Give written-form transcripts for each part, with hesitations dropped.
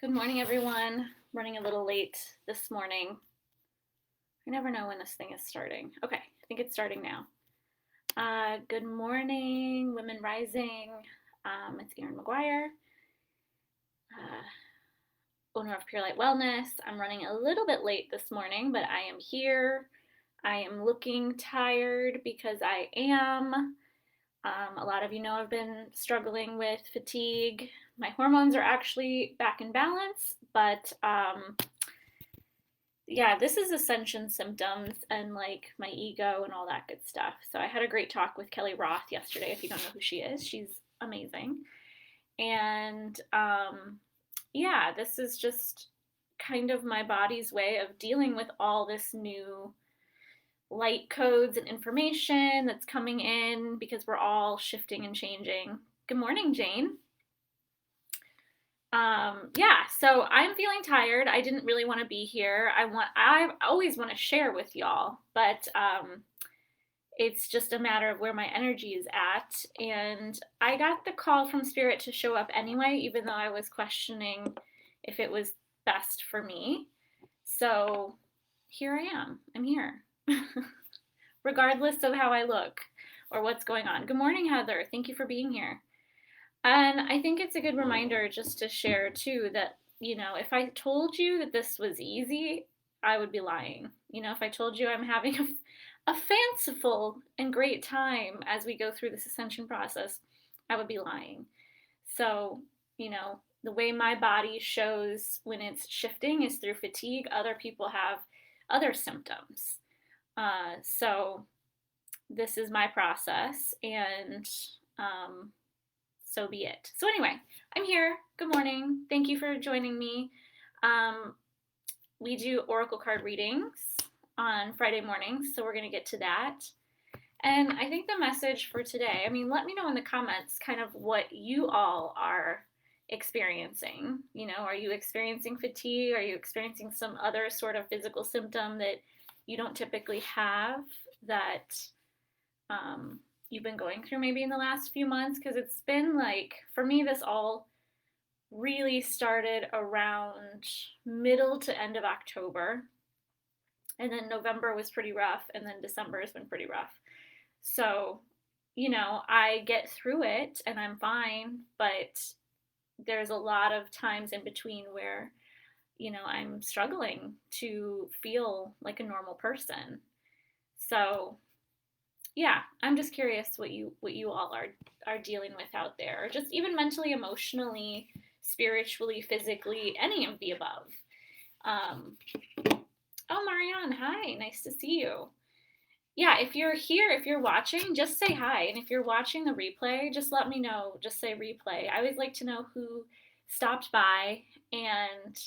Good morning, everyone. Running a little late this morning. I never know when this thing is starting. Okay, I think it's starting now. Good morning, Women Rising. It's Erin McGuire, owner of Pure Light Wellness. I'm running a little bit late this morning, but I am here. I am looking tired because I am. A lot of you know I've been struggling with fatigue. My hormones are actually back in balance, but yeah, this is ascension symptoms and like my ego and all that good stuff. So I had a great talk with Kelly Roth yesterday. If you don't know who she is, she's amazing. And yeah, this is just kind of my body's way of dealing with all this new light codes and information that's coming in because we're all shifting and changing. Good morning, Jane. Yeah, so I'm feeling tired. I didn't really want to be here. I always want to share with y'all, but it's just a matter of where my energy is at. And I got the call from Spirit to show up anyway, even though I was questioning if it was best for me. So here I am. I'm here, regardless of how I look or what's going on. Good morning, Heather. Thank you for being here. And I think it's a good reminder just to share too that, if I told you that this was easy, I would be lying. If I told you I'm having a fanciful and great time as we go through this ascension process, I would be lying. So, the way my body shows when it's shifting is through fatigue. Other people have other symptoms. So, this is my process, and so be it. So anyway, I'm here. Good morning. Thank you for joining me. We do oracle card readings on Friday mornings, so we're going to get to that. And I think the message for today, let me know in the comments kind of what you all are experiencing. Are you experiencing fatigue? Are you experiencing some other sort of physical symptom that you don't typically have that you've been going through maybe in the last few months? Because it's been like, for me, this all really started around middle to end of October, and then November was pretty rough, and then December has been pretty rough. So I get through it and I'm fine, but there's a lot of times in between where I'm struggling to feel like a normal person. So yeah, I'm just curious what you all are dealing with out there, or just even mentally, emotionally, spiritually, physically, any of the above. Oh, Marianne, hi, nice to see you. Yeah, if you're here, if you're watching, just say hi, and if you're watching the replay, just let me know. Just say replay. I always like to know who stopped by and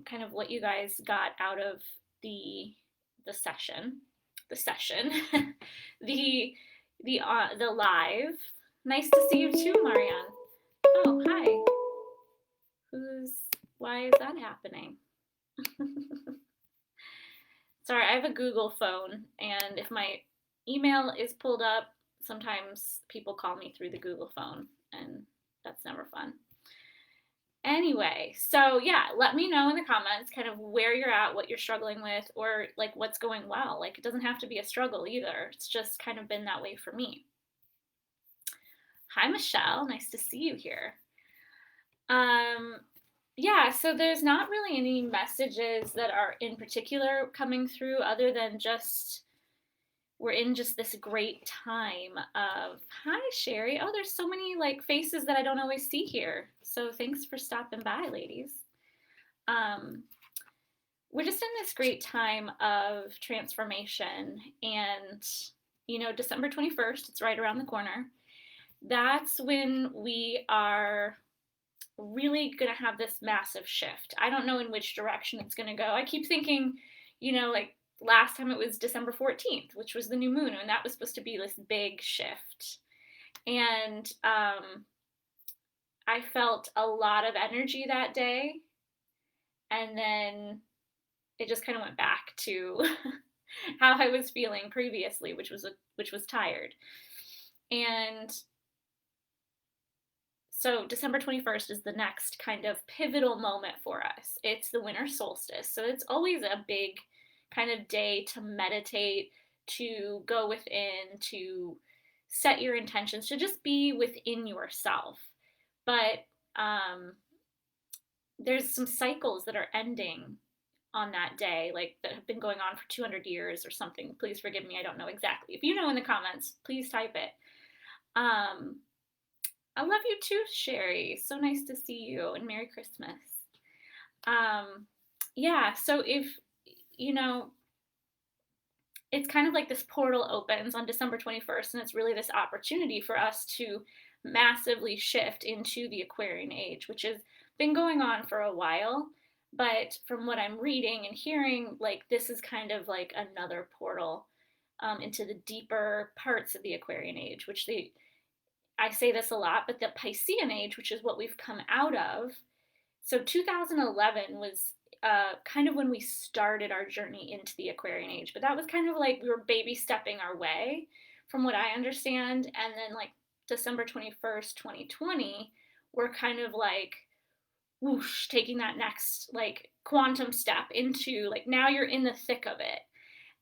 kind of what you guys got out of the session. The session, the live. Nice to see you too, Marianne. Oh, hi. Why is that happening? Sorry, I have a Google phone, and if my email is pulled up, sometimes people call me through the Google phone, and that's never fun. Anyway, so yeah, let me know in the comments kind of where you're at, what you're struggling with, or like what's going well. Like, it doesn't have to be a struggle either. It's just kind of been that way for me. Hi, Michelle. Nice to see you here. Yeah, so there's not really any messages that are in particular coming through other than just we're in just this great time of, hi Sherry. Oh, there's so many like faces that I don't always see here. So thanks for stopping by, ladies. We're just in this great time of transformation, and December 21st, it's right around the corner. That's when we are really going to have this massive shift. I don't know in which direction it's going to go. I keep thinking, like last time it was December 14th, which was the new moon, and that was supposed to be this big shift. And I felt a lot of energy that day, and then it just kind of went back to how I was feeling previously, which was tired. And So December 21st is the next kind of pivotal moment for us. It's the winter solstice. So it's always a big kind of day to meditate, to go within, to set your intentions, to just be within yourself. But there's some cycles that are ending on that day, like that have been going on for 200 years or something. Please forgive me, I don't know exactly. If you know in the comments, please type it. I love you too, Sherry. So nice to see you, and Merry Christmas. Yeah, so if, you know, it's kind of like this portal opens on December 21st, and it's really this opportunity for us to massively shift into the Aquarian age, which has been going on for a while. But from what I'm reading and hearing, like this is kind of like another portal into the deeper parts of the Aquarian age, which I say this a lot, but the Piscean age, which is what we've come out of. So 2011 was kind of when we started our journey into the Aquarian age, but that was kind of like we were baby stepping our way, from what I understand. And then like December 21st, 2020, we're kind of like whoosh, taking that next like quantum step into like now you're in the thick of it.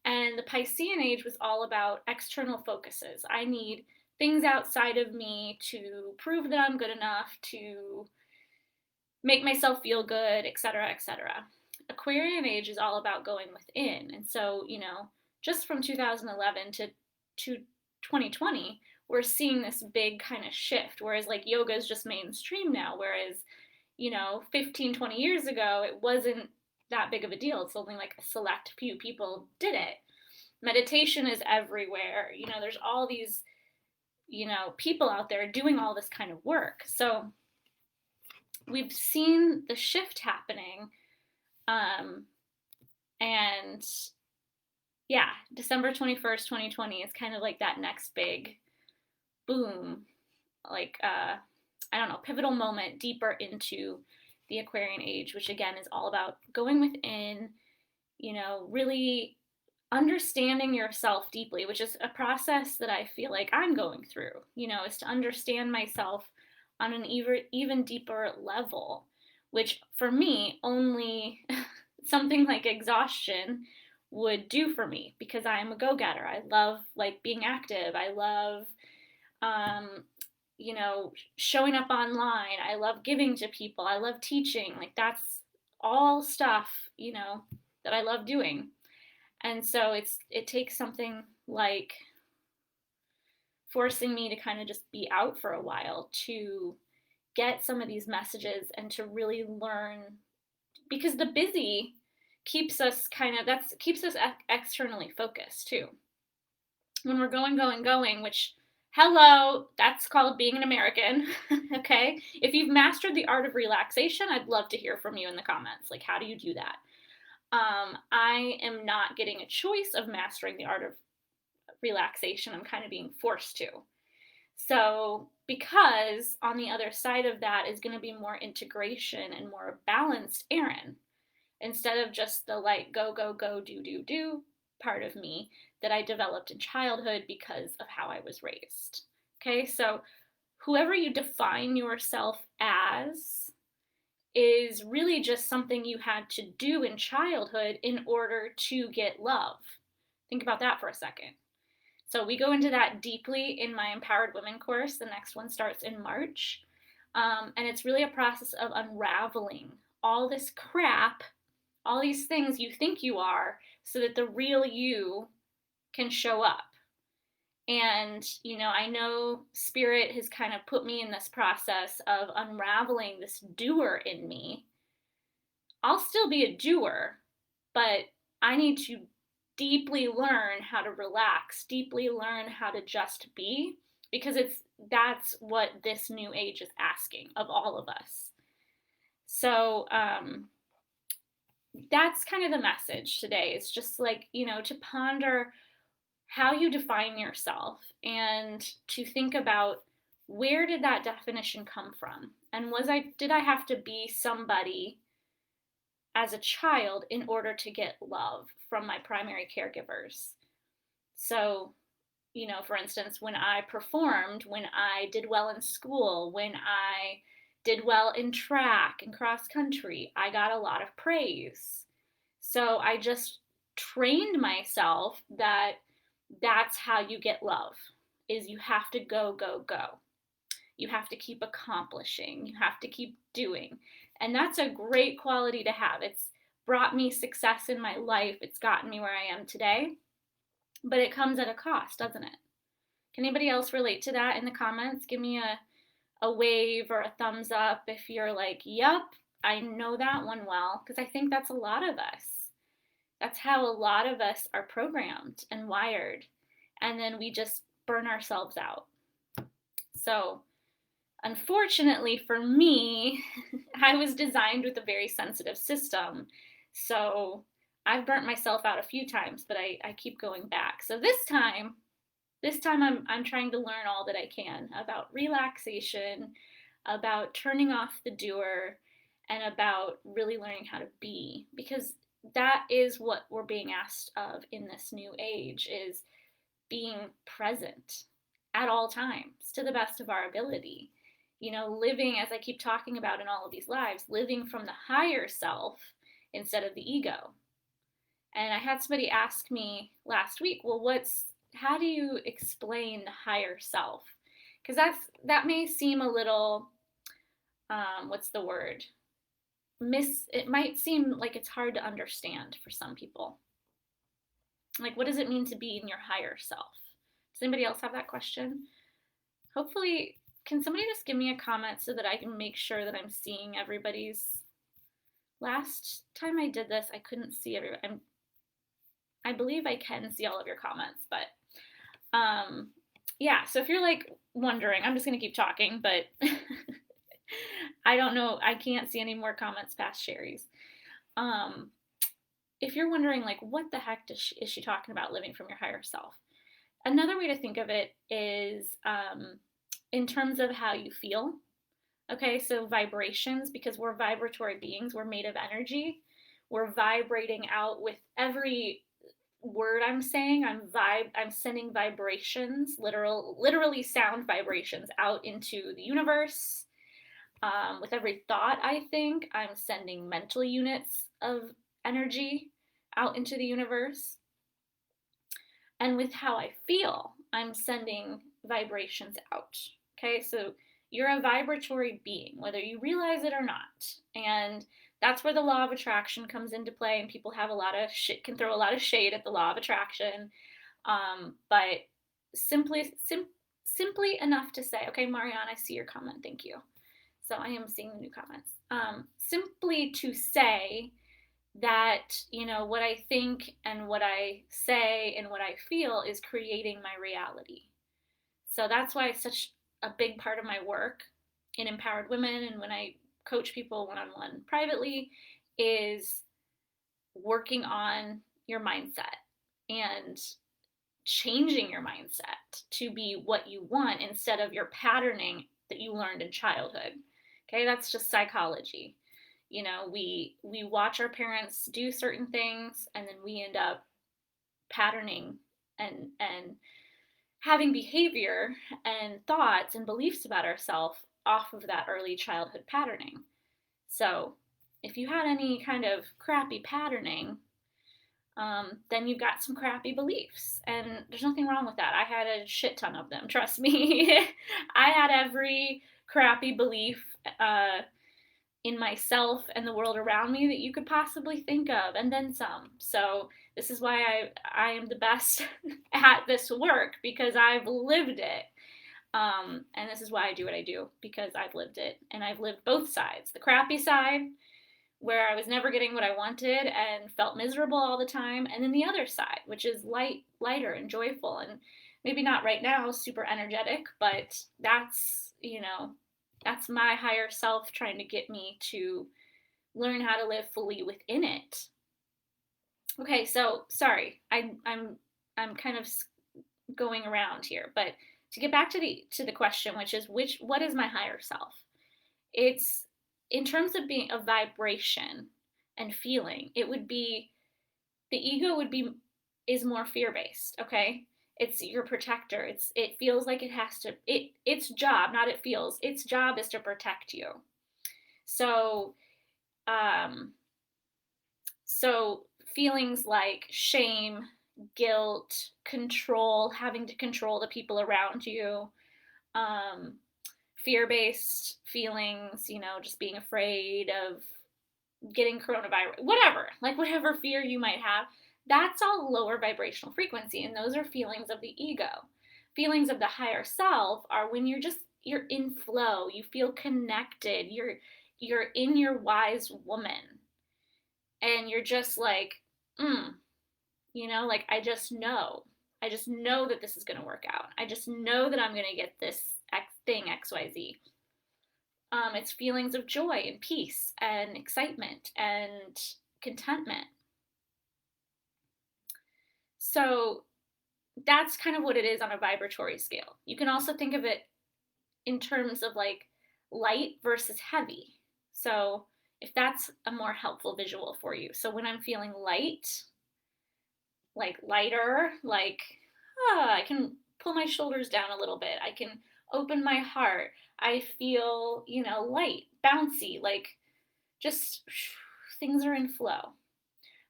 And the Piscean age was all about external focuses. I need things outside of me to prove that I'm good enough, to make myself feel good, etc., etc. Aquarian age is all about going within. And so, you know, just from 2011 to 2020, we're seeing this big kind of shift, whereas like yoga is just mainstream now, whereas, you know, 15, 20 years ago, it wasn't that big of a deal. It's only like a select few people did it. Meditation is everywhere. You know, there's all these, you know, people out there doing all this kind of work. So we've seen the shift happening. And yeah, December 21st, 2020 is kind of like that next big boom, like, I don't know, pivotal moment deeper into the Aquarian age, which again is all about going within, you know, really understanding yourself deeply, which is a process that I feel like I'm going through, you know, is to understand myself on an even deeper level, which for me only something like exhaustion would do for me, because I'm a go-getter. I love like being active. I love you know, showing up online. I love giving to people. I love teaching. Like that's all stuff, you know, that I love doing. And so it takes something like forcing me to kind of just be out for a while to get some of these messages and to really learn, because the busy keeps us kind of, that's keeps us externally focused too. When we're going, which, hello, that's called being an American. Okay, if you've mastered the art of relaxation, I'd love to hear from you in the comments. Like, how do you do that? I am not getting a choice of mastering the art of relaxation. I'm kind of being forced to. So, because on the other side of that is going to be more integration and more balanced Erin, instead of just the like go, go, go, do part of me that I developed in childhood because of how I was raised. Okay, so whoever you define yourself as is really just something you had to do in childhood in order to get love. Think about that for a second. So we go into that deeply in my Empowered Women course. The next one starts in March. And it's really a process of unraveling all this crap, all these things you think you are, so that the real you can show up. And, you know, I know Spirit has kind of put me in this process of unraveling this doer in me. I'll still be a doer, but I need to deeply learn how to relax, deeply learn how to just be, because that's what this new age is asking of all of us. So that's kind of the message today, is just like, you know, to ponder how you define yourself and to think about, where did that definition come from? And did I have to be somebody as a child in order to get love from my primary caregivers? So For instance, when I performed, when I did well in school, when I did well in track and cross country, I got a lot of praise. So I just trained myself that that's how you get love, is you have to go, go, go. You have to keep accomplishing. You have to keep doing. And that's a great quality to have. It's brought me success in my life. It's gotten me where I am today. But it comes at a cost, doesn't it? Can anybody else relate to that in the comments? Give me a wave or a thumbs up if you're like, yep, I know that one well, because I think that's a lot of us. That's how a lot of us are programmed and wired. And then we just burn ourselves out. So, unfortunately for me, I was designed with a very sensitive system. So, I've burnt myself out a few times, but I keep going back. So this time I'm trying to learn all that I can about relaxation, about turning off the doer, and about really learning how to be, because that is what we're being asked of in this new age, is being present at all times to the best of our ability. Living, as I keep talking about in all of these lives, living from the higher self instead of the ego. And I had somebody ask me last week, well, how do you explain the higher self? Because that may seem a little, what's the word? It might seem like it's hard to understand for some people. Like, what does it mean to be in your higher self? Does anybody else have that question? Hopefully, can somebody just give me a comment so that I can make sure that I'm seeing everybody's? Last time I did this, I couldn't see everybody. I believe I can see all of your comments, but yeah, so if you're like wondering, I'm just going to keep talking, but I don't know, I can't see any more comments past Sherry's. If you're wondering, like, what the heck is she talking about, living from your higher self? Another way to think of it is in terms of how you feel. Okay, so vibrations, because we're vibratory beings, we're made of energy. We're vibrating out with every word I'm saying. I'm sending vibrations, literally sound vibrations out into the universe. With every thought I think, I'm sending mental units of energy out into the universe. And with how I feel, I'm sending vibrations out. Okay, so you're a vibratory being, whether you realize it or not. And that's where the law of attraction comes into play, and people have can throw a lot of shade at the law of attraction. But simply enough to say, okay, Marianne, I see your comment, thank you. So I am seeing the new comments. Simply to say that, what I think and what I say and what I feel is creating my reality. So that's why it's such a big part of my work in Empowered Women, and when I coach people one-on-one privately, is working on your mindset and changing your mindset to be what you want instead of your patterning that you learned in childhood. Okay, that's just psychology. We watch our parents do certain things, and then we end up patterning and having behavior and thoughts and beliefs about ourselves off of that early childhood patterning. So if you had any kind of crappy patterning, then you've got some crappy beliefs, and there's nothing wrong with that. I had a shit ton of them, trust me. I had every crappy belief in myself and the world around me that you could possibly think of, and then some. So this is why I am the best at this work, because I've lived it. And this is why I do what I do, because I've lived it, and I've lived both sides. The crappy side, where I was never getting what I wanted and felt miserable all the time, and then the other side, which is lighter and joyful, and maybe not right now super energetic, but that's my higher self trying to get me to learn how to live fully within it. Okay, so sorry, I'm kind of going around here, but to get back to the question, which is what is my higher self? It's, in terms of being a vibration and feeling, it would be, the ego is more fear-based, okay? It's your protector. It feels like it has to, its job, not it feels, its job is to protect you. So, um, so feelings like shame, guilt, control, having to control the people around you, um, fear-based feelings, just being afraid of getting coronavirus, whatever, like whatever fear you might have, that's all lower vibrational frequency, and those are feelings of the ego. Feelings of the higher self are when you're in flow, you feel connected, you're in your wise woman, and you're just like, like I just know that this is going to work out. I just know that I'm going to get this thing XYZ. It's feelings of joy and peace and excitement and contentment. So that's kind of what it is on a vibratory scale. You can also think of it in terms of like light versus heavy. So if that's a more helpful visual for you. So when I'm feeling light, like lighter, like I can pull my shoulders down a little bit. I can open my heart. I feel, light, bouncy, like just things are in flow.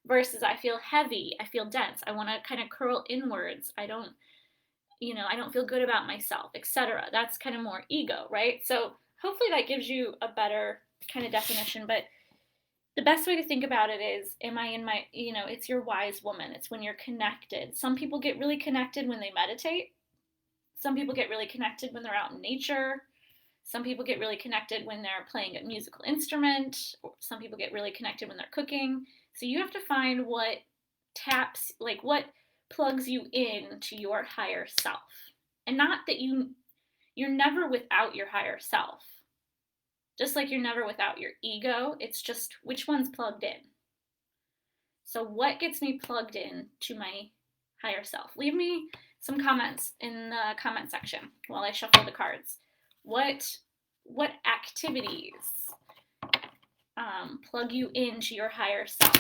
Versus I feel heavy, I feel dense. I want to kind of curl inwards. I don't feel good about myself, etc. That's kind of more ego, right? So hopefully that gives you a better kind of definition, but the best way to think about it is, am I in my, it's your wise woman. It's when you're connected. Some people get really connected when they meditate. Some people get really connected when they're out in nature. Some people get really connected when they're playing a musical instrument. Some people get really connected when they're cooking. So you have to find what what plugs you in to your higher self. And not that you're never without your higher self. Just like you're never without your ego, it's just which one's plugged in. So what gets me plugged in to my higher self? Leave me some comments in the comment section while I shuffle the cards. What activities plug you into your higher self?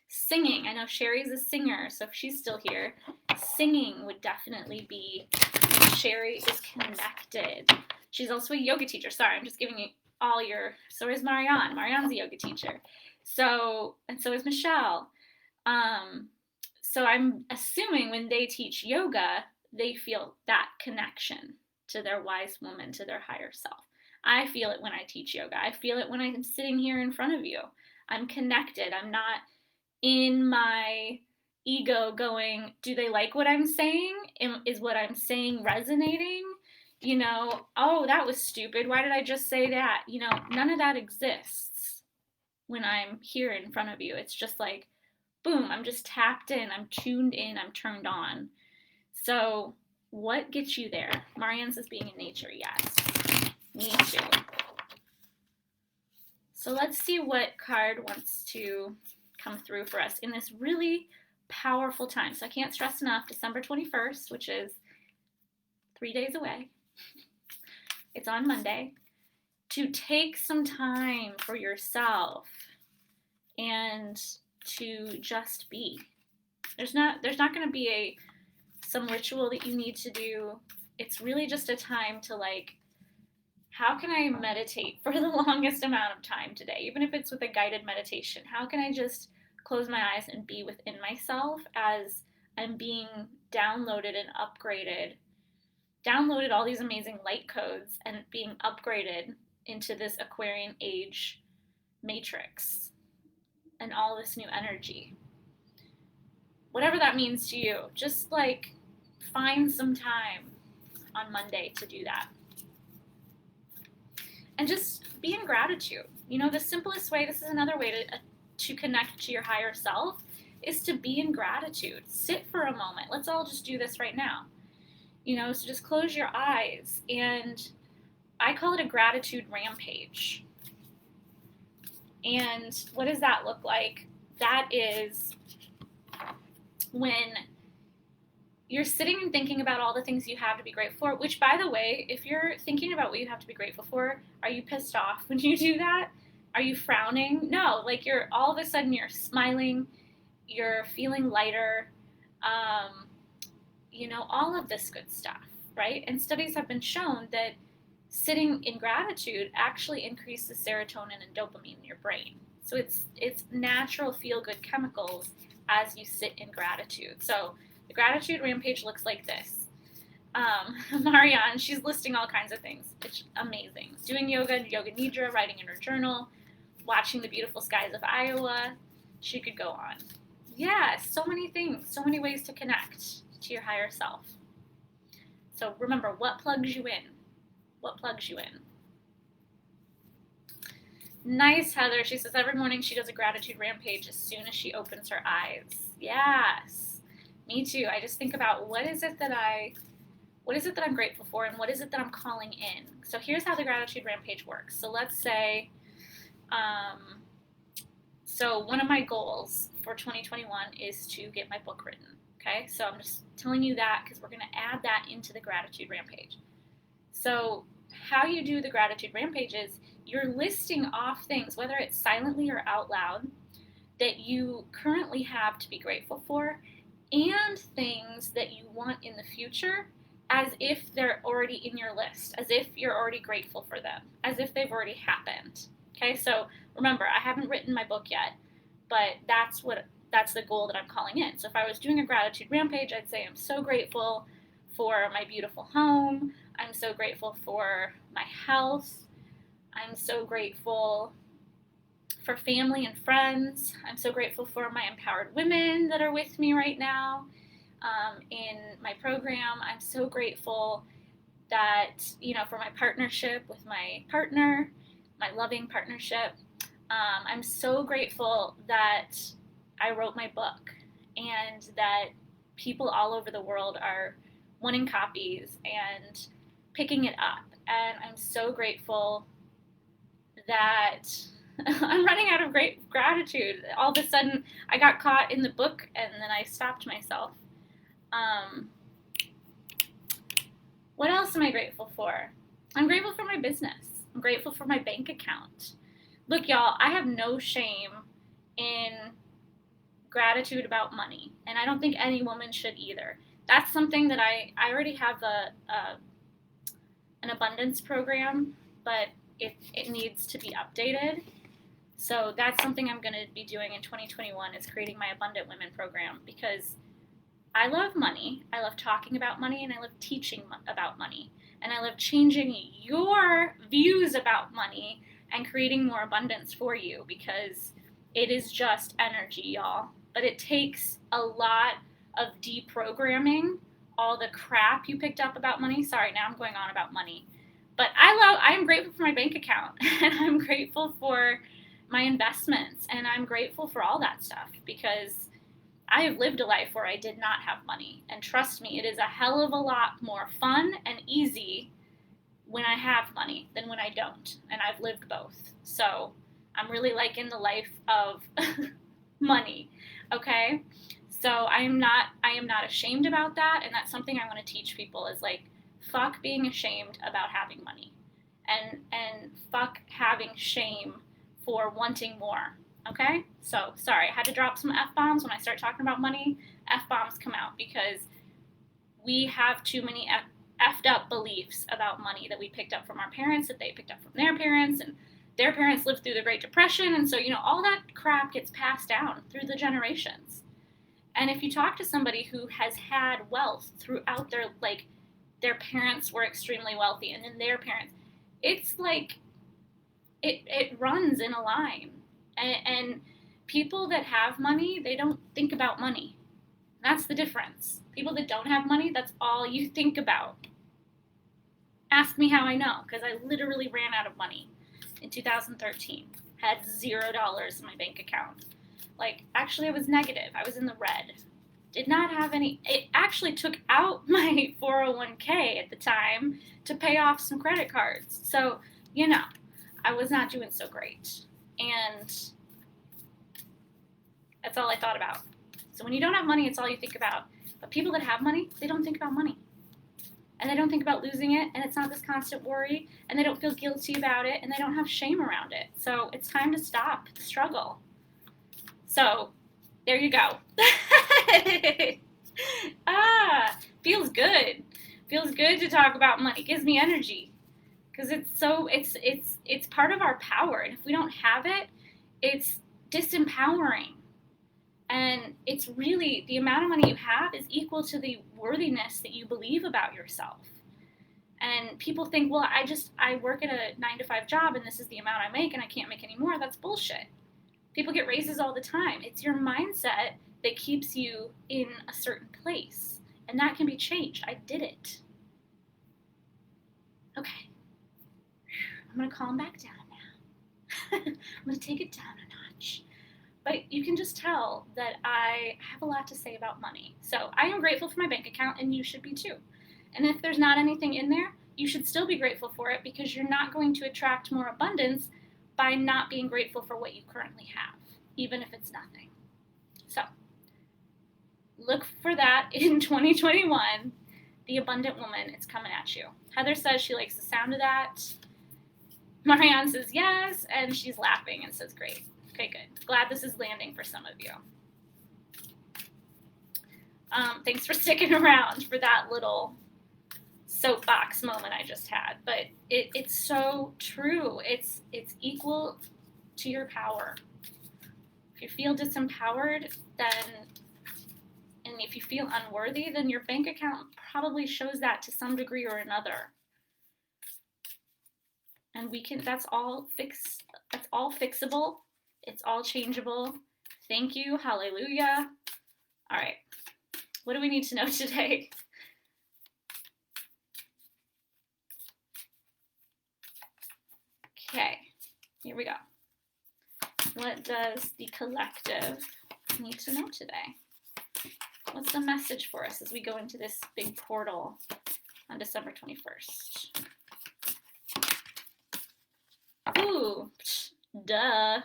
Singing. I know Sherry's a singer, so if she's still here, singing would definitely be. Sherry is connected. She's also a yoga teacher. Sorry, I'm just giving you all your. So is Marianne. Marianne's a yoga teacher. So is Michelle. So I'm assuming when they teach yoga, they feel that connection to their wise woman, to their higher self. I feel it when I teach yoga. I feel it when I'm sitting here in front of you. I'm connected. I'm not in my ego going, do they like what I'm saying? Is what I'm saying resonating? Oh, that was stupid. Why did I just say that? None of that exists when I'm here in front of you. It's just like, boom, I'm just tapped in, I'm tuned in, I'm turned on. So what gets you there? Marianne says being in nature. Yes, me too. So let's see what card wants to come through for us in this really powerful time. So I can't stress enough, December 21st, which is 3 days away. It's on Monday. To take some time for yourself and to just be. There's not going to be some ritual that you need to do. It's really just a time to how can I meditate for the longest amount of time today? Even if it's with a guided meditation, how can I just close my eyes and be within myself as I'm being downloaded and downloaded all these amazing light codes and being upgraded into this Aquarian age matrix and all this new energy. Whatever that means to you, just find some time on Monday to do that. And just be in gratitude. The simplest way, this is another way to connect to your higher self, is to be in gratitude. Sit for a moment. Let's all just do this right now. So just close your eyes, and I call it a gratitude rampage. And what does that look like? That is when you're sitting and thinking about all the things you have to be grateful for, which, by the way, if you're thinking about what you have to be grateful for, are you pissed off when you do that? Are you frowning? No, you're all of a sudden you're smiling you're feeling lighter, all of this good stuff, right? And studies have been shown that sitting in gratitude actually increases serotonin and dopamine in your brain. So it's natural feel-good chemicals as you sit in gratitude. So the Gratitude Rampage looks like this. Marianne, she's listing all kinds of things. It's amazing. Doing yoga nidra, writing in her journal, watching the beautiful skies of Iowa. She could go on. Yeah, so many things, so many ways to connect to your higher self. So remember, what plugs you in? What plugs you in? Nice, Heather. She says every morning she does a gratitude rampage as soon as she opens her eyes. Yes, me too. I just think about what is it that I'm grateful for, and what is it that I'm calling in. So here's how the gratitude rampage works. So let's say, so one of my goals for 2021 is to get my book written. Okay, so I'm just telling you that because we're going to add that into the gratitude rampage. So how you do the gratitude rampage is you're listing off things, whether it's silently or out loud, that you currently have to be grateful for, and things that you want in the future as if they're already in your list, as if you're already grateful for them, as if they've already happened. Okay, so remember, I haven't written my book yet, but that's the goal that I'm calling in. So if I was doing a gratitude rampage, I'd say I'm so grateful for my beautiful home. I'm so grateful for my health. I'm so grateful for family and friends. I'm so grateful for my empowered women that are with me right now in my program. I'm so grateful that, for my partnership with my partner, my loving partnership. I'm so grateful that I wrote my book and that people all over the world are wanting copies and picking it up. And I'm so grateful that I'm running out of great gratitude. All of a sudden, I got caught in the book and then I stopped myself. What else am I grateful for? I'm grateful for my business. I'm grateful for my bank account. Look, y'all, I have no shame in gratitude about money, and I don't think any woman should either. That's something that I already have an abundance program, but it needs to be updated. So that's something I'm going to be doing in 2021 is creating my Abundant Women program, because I love money. I love talking about money, and I love teaching about money, and I love changing your views about money and creating more abundance for you, because it is just energy, y'all. But it takes a lot of deprogramming all the crap you picked up about money. Sorry, now I'm going on about money. But I'm grateful for my bank account, and I'm grateful for my investments, and I'm grateful for all that stuff, because I have lived a life where I did not have money. And trust me, it is a hell of a lot more fun and easy when I have money than when I don't. And I've lived both. So I'm really liking the life of money. Okay? So I am not ashamed about that. And that's something I want to teach people is like, fuck being ashamed about having money. And fuck having shame for wanting more. Okay? So, sorry, I had to drop some F-bombs. When I start talking about money, F-bombs come out, because we have too many effed up beliefs about money that we picked up from our parents, that they picked up from their parents, and their parents lived through the Great Depression, and so, all that crap gets passed down through the generations. And if you talk to somebody who has had wealth throughout their parents were extremely wealthy, and then their parents, it's like, it runs in a line. And people that have money, they don't think about money. That's the difference. People that don't have money, that's all you think about. Ask me how I know, because I literally ran out of money in 2013. Had $0 in my bank account. Actually, I was negative. I was in the red. Did not have any. It actually took out my 401k at the time to pay off some credit cards. So, I was not doing so great. And that's all I thought about. So when you don't have money, it's all you think about. But people that have money, they don't think about money. And they don't think about losing it, and it's not this constant worry, and they don't feel guilty about it, and they don't have shame around it. So it's time to stop the struggle. So There you go. Feels good. Feels good to talk about money. Gives me energy because it's part of our power, and if we don't have it, it's disempowering. And it's really, the amount of money you have is equal to the worthiness that you believe about yourself. And people think, well, I work at a 9-to-5 job and this is the amount I make and I can't make any more. That's bullshit. People get raises all the time. It's your mindset that keeps you in a certain place. And that can be changed. I did it. Okay. I'm going to calm back down now. I'm going to take it down a notch. But you can just tell that I have a lot to say about money. So I am grateful for my bank account, and you should be too. And if there's not anything in there, you should still be grateful for it, because you're not going to attract more abundance by not being grateful for what you currently have, even if it's nothing. So look for that in 2021. The abundant woman, it's coming at you. Heather says she likes the sound of that. Marianne says yes, and she's laughing and says great. Okay, good. Glad this is landing for some of you. Thanks for sticking around for that little soapbox moment I just had. But it's so true. It's equal to your power. If you feel disempowered, and if you feel unworthy, then your bank account probably shows that to some degree or another. And that's all fixable. It's all changeable. Thank you. Hallelujah. All right. What do we need to know today? Okay. Here we go. What does the collective need to know today? What's the message for us as we go into this big portal on December 21st? Ooh, duh.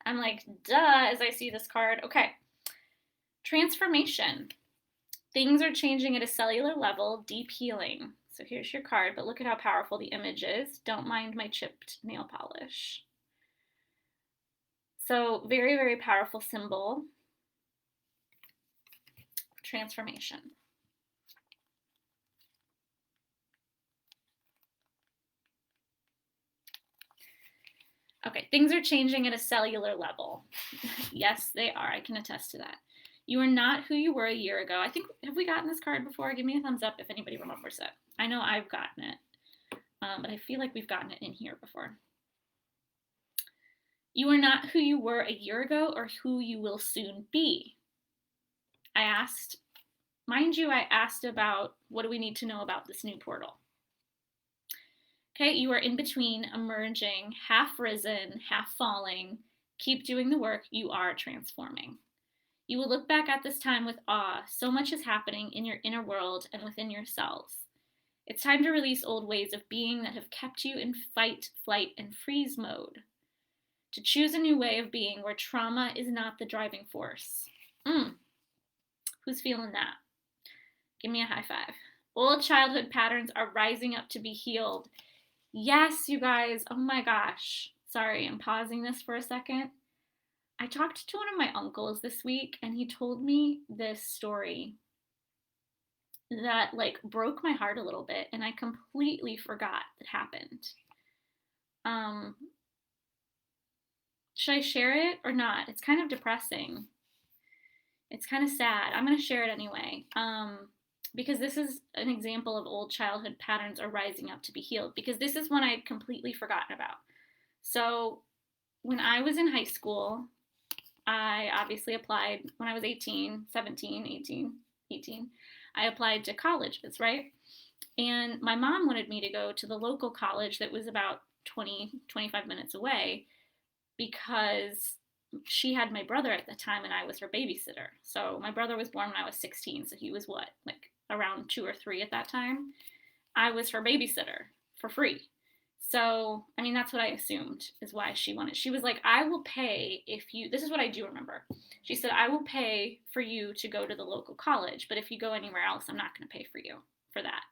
I'm like, duh, as I see this card. Okay. Transformation. Things are changing at a cellular level. Deep healing. So here's your card, but look at how powerful the image is. Don't mind my chipped nail polish. So very, very powerful symbol. Transformation. Okay, things are changing at a cellular level. Yes, they are. I can attest to that. You are not who you were a year ago. I think, have we gotten this card before? Give me a thumbs up if anybody remembers it. I know I've gotten it, but I feel like we've gotten it in here before. You are not who you were a year ago or who you will soon be. I asked, mind you, I asked about what do we need to know about this new portal. Okay, you are in between, emerging, half risen, half falling. Keep doing the work. You are transforming. You will look back at this time with awe. So much is happening in your inner world and within yourselves. It's time to release old ways of being that have kept you in fight, flight, and freeze mode. To choose a new way of being where trauma is not the driving force. Who's feeling that? Give me a high five. Old childhood patterns are rising up to be healed. Yes, you guys. Oh my gosh. Sorry, I'm pausing this for a second. I talked to one of my uncles this week, and he told me this story that broke my heart a little bit, and I completely forgot it happened. Should I share it or not? It's kind of depressing. It's kind of sad. I'm going to share it anyway. Because this is an example of old childhood patterns are rising up to be healed, because this is one I had completely forgotten about. So when I was in high school, I obviously applied when I was 18, I applied to colleges, right? And my mom wanted me to go to the local college that was about 25 minutes away, because she had my brother at the time and I was her babysitter. So my brother was born when I was 16, so he was around 2 or 3 at that time. I was her babysitter for free. So, I mean, that's what I assumed is why she wanted. She was like, I will pay if you, this is what I do remember. She said, I will pay for you to go to the local college, but if you go anywhere else, I'm not going to pay for you for that.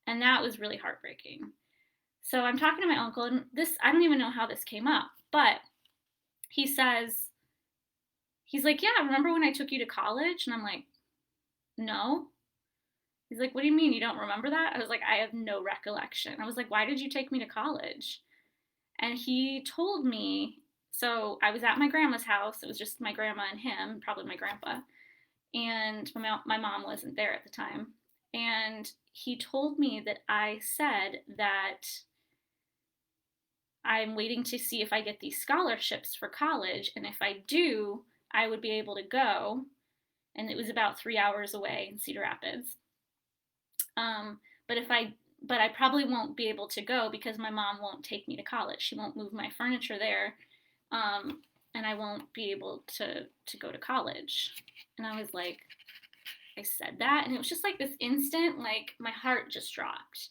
And that was really heartbreaking. So I'm talking to my uncle, and I don't even know how this came up, but he says, he's like, yeah, remember when I took you to college? And I'm like, no. He's like, what do you mean you don't remember that? I was like, I have no recollection. I was like, why did you take me to college? And he told me, so I was at my grandma's house. It was just my grandma and him, probably my grandpa. And my mom wasn't there at the time. And he told me that I said that I'm waiting to see if I get these scholarships for college. And if I do, I would be able to go. And it was about 3 hours away in Cedar Rapids. Um, but if I but I probably won't be able to go because my mom won't take me to college. She won't move my furniture there, and I won't be able to go to college. And I was like, I said that, and it was just like this instant, like my heart just dropped,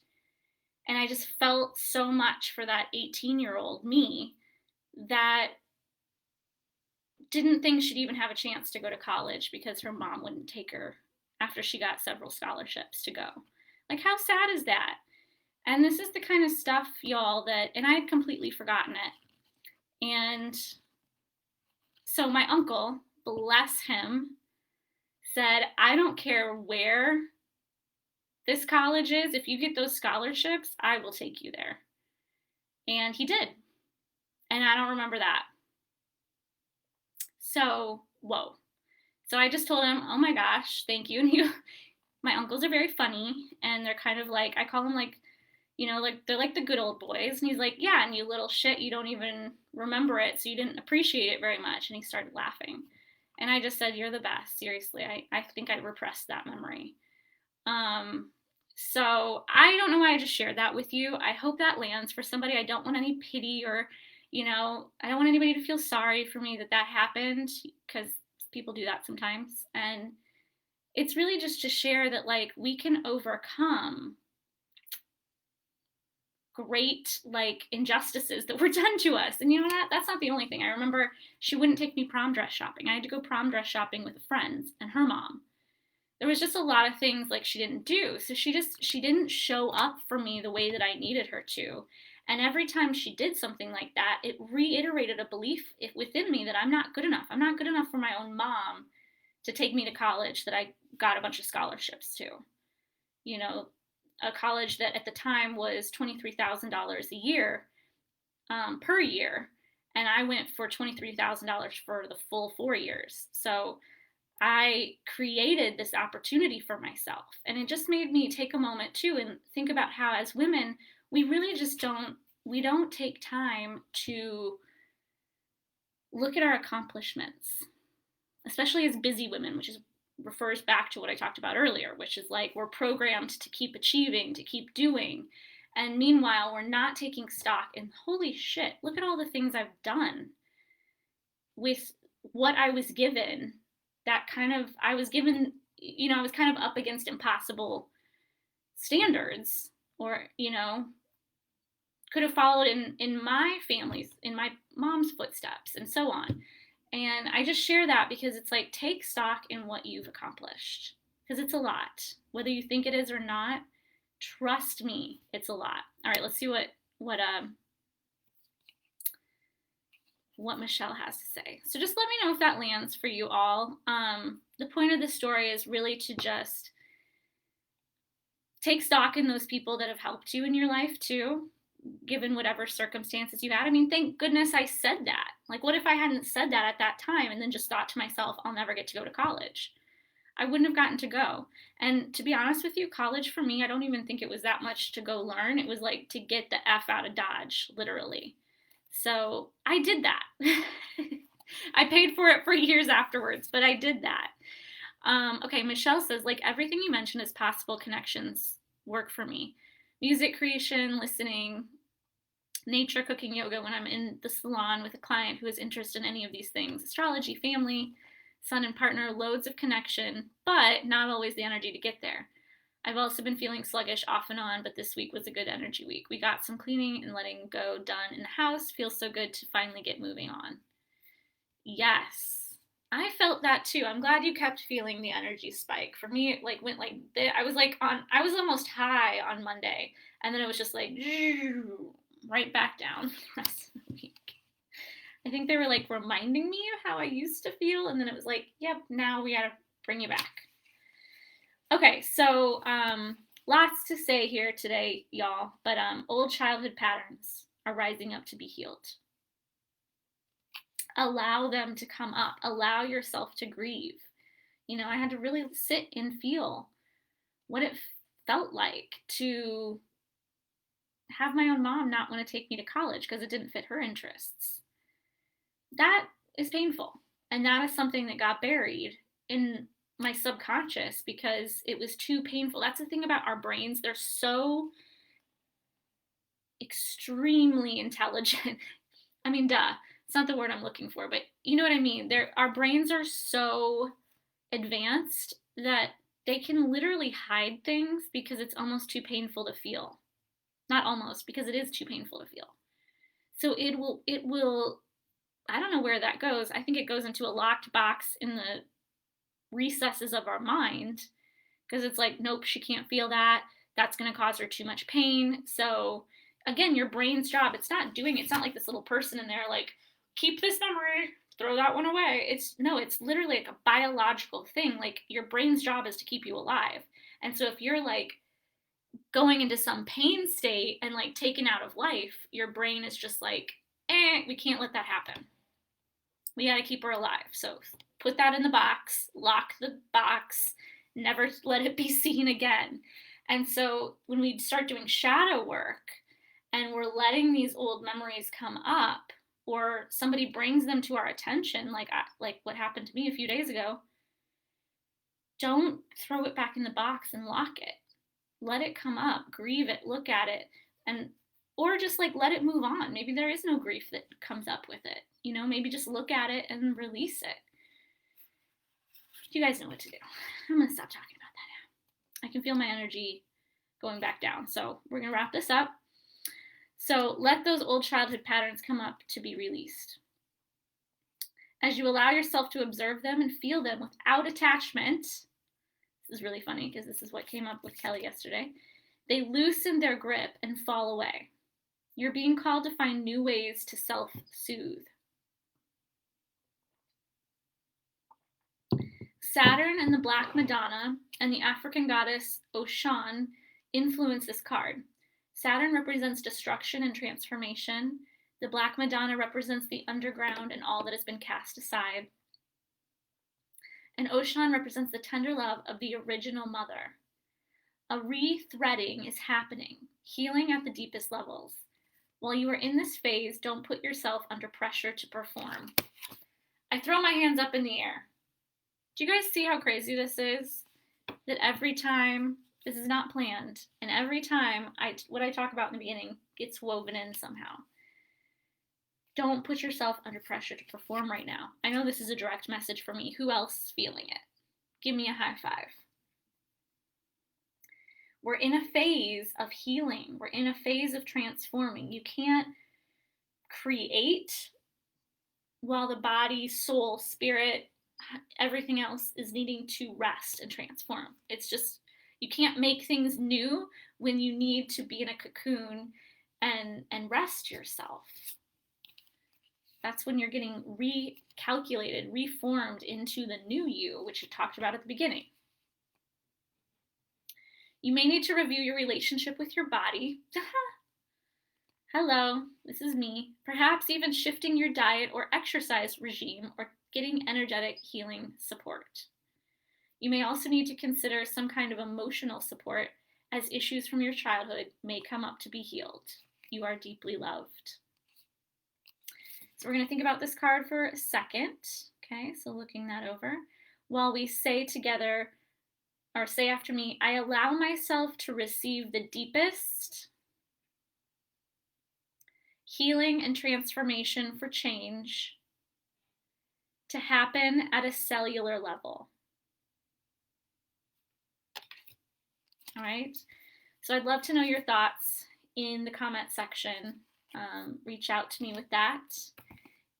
and I just felt so much for that 18-year-old me that didn't think she'd even have a chance to go to college because her mom wouldn't take her after she got several scholarships to go. Like, how sad is that? And this is the kind of stuff, y'all, and I had completely forgotten it. And so my uncle, bless him, said, I don't care where this college is. If you get those scholarships, I will take you there. And he did. And I don't remember that. So, whoa. So I just told him, oh my gosh, thank you. And my uncles are very funny, and they're kind of like, I call them like, like they're like the good old boys. And he's like, yeah, and you little shit, you don't even remember it, so you didn't appreciate it very much. And he started laughing. And I just said, you're the best. Seriously, I think I repressed that memory. So I don't know why I just shared that with you. I hope that lands for somebody. I don't want any pity or, I don't want anybody to feel sorry for me that happened, because people do that sometimes. And it's really just to share that, like, we can overcome great, like, injustices that were done to us. And you know what? That's not the only thing. I remember she wouldn't take me prom dress shopping. I had to go prom dress shopping with a friend and her mom. There was just a lot of things like she didn't do. So she didn't show up for me the way that I needed her to. And every time she did something like that, it reiterated a belief within me that I'm not good enough. I'm not good enough for my own mom to take me to college that I got a bunch of scholarships to. A college that at the time was $23,000 a year, per year. And I went for $23,000 for the full 4 years. So I created this opportunity for myself. And it just made me take a moment too and think about how, as women, we really just don't take time to look at our accomplishments, especially as busy women, which refers back to what I talked about earlier, which is like we're programmed to keep achieving, to keep doing. And meanwhile, we're not taking stock in, holy shit, look at all the things I've done with what I was given. I was kind of up against impossible standards, or, could have followed in my my mom's footsteps, and so on. And I just share that because it's like, take stock in what you've accomplished, because it's a lot. Whether you think it is or not, trust me, it's a lot. All right, let's see what Michelle has to say. So just let me know if that lands for you all. The point of the story is really to just take stock in those people that have helped you in your life too, given whatever circumstances you had. I mean, thank goodness I said that. Like, what if I hadn't said that at that time and then just thought to myself, I'll never get to go to college? I wouldn't have gotten to go. And to be honest with you, college for me, I don't even think it was that much to go learn. It was like to get the F out of Dodge, literally. So I did that. I paid for it for years afterwards, but I did that. Okay, Michelle says, like, everything you mentioned as possible connections work for me. Music creation, listening, nature, cooking, yoga when I'm in the salon with a client who is interested in any of these things, astrology, family, son and partner, loads of connection, but not always the energy to get there. I've also been feeling sluggish off and on, but this week was a good energy week. We got some cleaning and letting go done in the house. Feels so good to finally get moving on. Yes, I felt that too. I'm glad you kept feeling the energy spike. For me, it went like this. I was almost high on Monday, and then it was just like right back down the rest of the week. I think they were like reminding me of how I used to feel, and then it was like, yep, now we gotta bring you back. Okay, so lots to say here today, y'all, but old childhood patterns are rising up to be healed. Allow them to come up. Allow yourself to grieve. You know, I had to really sit and feel what it felt like to have my own mom not want to take me to college because it didn't fit her interests. That is painful. And that is something that got buried in my subconscious because it was too painful. That's the thing about our brains. They're so extremely intelligent. I mean, duh. It's not the word I'm looking for, but you know what I mean. Our brains are so advanced that they can literally hide things because it's almost too painful to feel. Not almost, because it is too painful to feel. So it will, I don't know where that goes. I think it goes into a locked box in the recesses of our mind because it's like, nope, she can't feel that. That's going to cause her too much pain. So again, your brain's job, it's not like this little person in there like, keep this memory, throw that one away. It's literally like a biological thing. Like your brain's job is to keep you alive. And so if you're like going into some pain state and like taken out of life, your brain is just like, we can't let that happen. We got to keep her alive. So put that in the box, lock the box, never let it be seen again. And so when we start doing shadow work and we're letting these old memories come up, or somebody brings them to our attention, like what happened to me a few days ago, don't throw it back in the box and lock it. Let it come up, grieve it, look at it, or just like let it move on. Maybe there is no grief that comes up with it. You know, maybe just look at it and release it. You guys know what to do. I'm gonna stop talking about that now. I can feel my energy going back down. So we're gonna wrap this up. So let those old childhood patterns come up to be released. As you allow yourself to observe them and feel them without attachment, this is really funny because this is what came up with Kelly yesterday, they loosen their grip and fall away. You're being called to find new ways to self-soothe. Saturn and the Black Madonna and the African goddess Oshan influence this card. Saturn represents destruction and transformation. The Black Madonna represents the underground and all that has been cast aside. And Oshan represents the tender love of the original mother. A re-threading is happening, healing at the deepest levels. While you are in this phase, don't put yourself under pressure to perform. I throw my hands up in the air. Do you guys see how crazy this is? That every time, this is not planned, and every time what I talk about in the beginning gets woven in somehow. Don't put yourself under pressure to perform right now. I know this is a direct message for me. Who else is feeling it? Give me a high five. We're in a phase of healing. We're in a phase of transforming. You can't create while the body, soul, spirit, everything else is needing to rest and transform. It's just, you can't make things new when you need to be in a cocoon and rest yourself. That's when you're getting recalculated, reformed into the new you, which we talked about at the beginning. You may need to review your relationship with your body. Hello, this is me. Perhaps even shifting your diet or exercise regime or getting energetic healing support. You may also need to consider some kind of emotional support as issues from your childhood may come up to be healed. You are deeply loved. So we're going to think about this card for a second. Okay, so looking that over. While we say together, or say after me, I allow myself to receive the deepest healing and transformation for change to happen at a cellular level. All right, so I'd love to know your thoughts in the comment section. Reach out to me with that.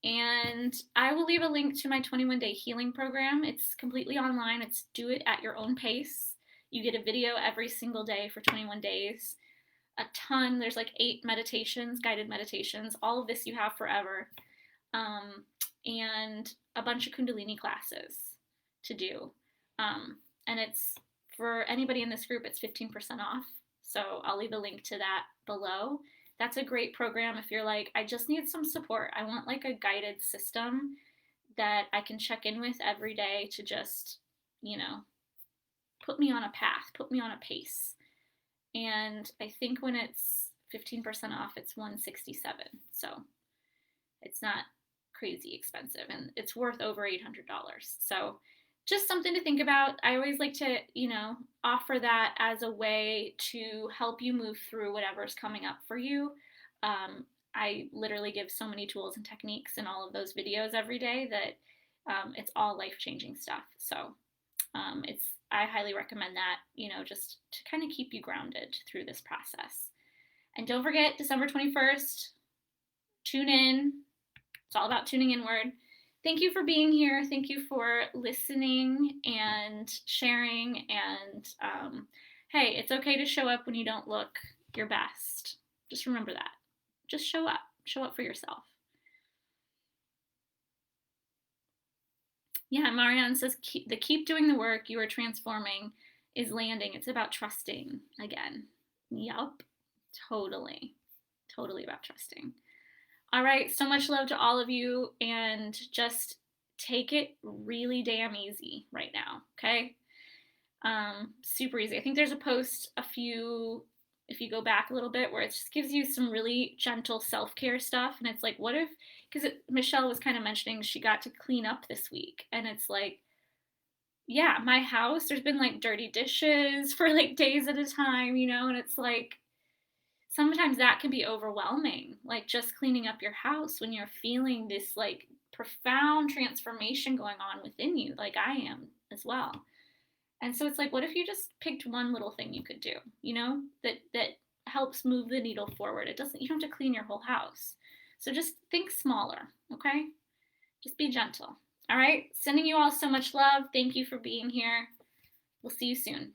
And I will leave a link to my 21-day healing program. It's completely online. It's do it at your own pace. You get a video every single day for 21 days. A ton, there's like 8 meditations, guided meditations. All of this you have forever. and a bunch of Kundalini classes to do. And it's for anybody in this group, it's 15% off. So I'll leave a link to that below. That's a great program if you're like, I just need some support. I want like a guided system that I can check in with every day to just, put me on a path, put me on a pace. And I think when it's 15% off, it's $167. So it's not crazy expensive, and it's worth over $800. So just something to think about. I always like to, offer that as a way to help you move through whatever's coming up for you. I literally give so many tools and techniques in all of those videos every day that it's all life-changing stuff. So I highly recommend that, just to kind of keep you grounded through this process. And don't forget, December 21st, tune in. It's all about tuning inward. Thank you for being here. Thank you for listening and sharing. And hey, it's okay to show up when you don't look your best. Just remember that. Just show up. Show up for yourself. Yeah, Marianne says, keep doing the work. You are transforming is landing. It's about trusting again. Yup. Totally about trusting. All right, so much love to all of you, and just take it really damn easy right now, okay? Super easy. I think there's a post if you go back a little bit, where it just gives you some really gentle self-care stuff, and it's like, what if, because Michelle was kind of mentioning she got to clean up this week, and it's like, yeah, my house, there's been like dirty dishes for like days at a time, and it's like, sometimes that can be overwhelming, like just cleaning up your house when you're feeling this like profound transformation going on within you, like I am as well. And so it's like, what if you just picked one little thing you could do, that helps move the needle forward? You don't have to clean your whole house. So just think smaller, okay? Just be gentle. All right? Sending you all so much love. Thank you for being here. We'll see you soon.